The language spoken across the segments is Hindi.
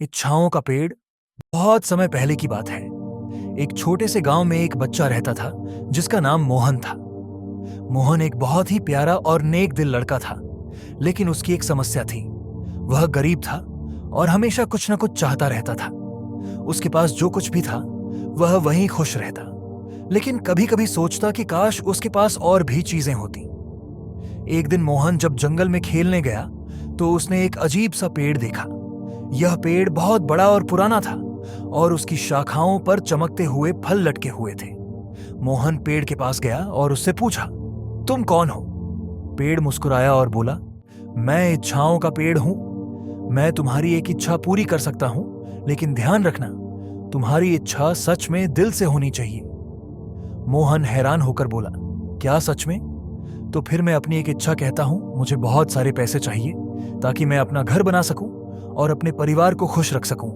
इच्छाओं का पेड़। बहुत समय पहले की बात है। एक छोटे से गांव में एक बच्चा रहता था जिसका नाम मोहन था। मोहन एक बहुत ही प्यारा और नेक दिल लड़का था, लेकिन उसकी एक समस्या थी। वह गरीब था और हमेशा कुछ न कुछ चाहता रहता था। उसके पास जो कुछ भी था वह वहीं खुश रहता, लेकिन कभी कभी सोचता कि काश उसके पास और भी चीजें होती। एक दिन मोहन जब जंगल में खेलने गया तो उसने एक अजीब सा पेड़ देखा। यह पेड़ बहुत बड़ा और पुराना था और उसकी शाखाओं पर चमकते हुए फल लटके हुए थे। मोहन पेड़ के पास गया और उससे पूछा, तुम कौन हो? पेड़ मुस्कुराया और बोला, मैं इच्छाओं का पेड़ हूं। मैं तुम्हारी एक इच्छा पूरी कर सकता हूं, लेकिन ध्यान रखना, तुम्हारी इच्छा सच में दिल से होनी चाहिए। मोहन हैरान होकर बोला, क्या सच में? तो फिर मैं अपनी एक इच्छा कहता हूं। मुझे बहुत सारे पैसे चाहिए ताकि मैं अपना घर बना सकूं और अपने परिवार को खुश रख सकूं।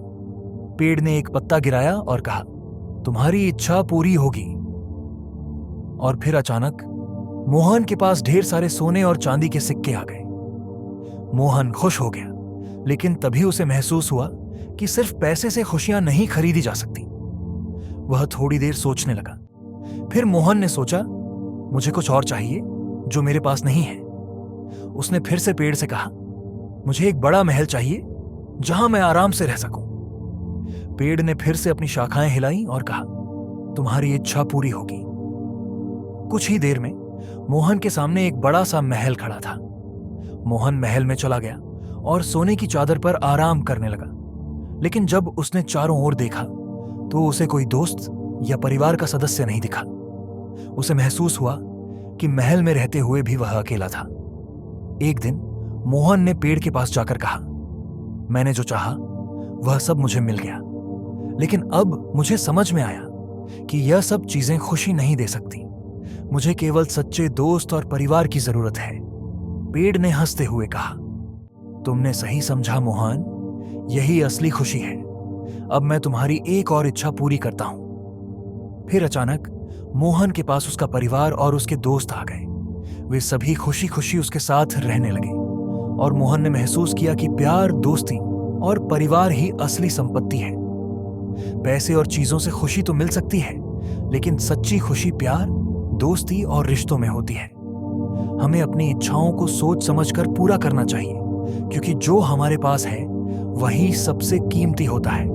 पेड़ ने एक पत्ता गिराया और कहा, तुम्हारी इच्छा पूरी होगी। और फिर अचानक मोहन के पास ढेर सारे सोने और चांदी के सिक्के आ गए। मोहन खुश हो गया, लेकिन तभी उसे महसूस हुआ कि सिर्फ पैसे से खुशियां नहीं खरीदी जा सकती। वह थोड़ी देर सोचने लगा। फिर मोहन ने सोचा, मुझे कुछ और चाहिए जो मेरे पास नहीं है। उसने फिर से पेड़ से कहा, मुझे एक बड़ा महल चाहिए जहां मैं आराम से रह सकूं। पेड़ ने फिर से अपनी शाखाएं हिलाई और कहा, तुम्हारी इच्छा पूरी होगी। कुछ ही देर में मोहन के सामने एक बड़ा सा महल खड़ा था। मोहन महल में चला गया और सोने की चादर पर आराम करने लगा। लेकिन जब उसने चारों ओर देखा तो उसे कोई दोस्त या परिवार का सदस्य नहीं दिखा। उसे महसूस हुआ कि महल में रहते हुए भी वह अकेला था। एक दिन मोहन ने पेड़ के पास जाकर कहा, मैंने जो चाहा वह सब मुझे मिल गया, लेकिन अब मुझे समझ में आया कि यह सब चीजें खुशी नहीं दे सकती। मुझे केवल सच्चे दोस्त और परिवार की जरूरत है। पेड़ ने हंसते हुए कहा, तुमने सही समझा मोहन, यही असली खुशी है। अब मैं तुम्हारी एक और इच्छा पूरी करता हूं। फिर अचानक मोहन के पास उसका परिवार और उसके दोस्त आ गए। वे सभी खुशी खुशी उसके साथ रहने लगे और मोहन ने महसूस किया कि प्यार, दोस्ती और परिवार ही असली संपत्ति है। पैसे और चीजों से खुशी तो मिल सकती है, लेकिन सच्ची खुशी प्यार, दोस्ती और रिश्तों में होती है। हमें अपनी इच्छाओं को सोच समझकर पूरा करना चाहिए, क्योंकि जो हमारे पास है वही सबसे कीमती होता है।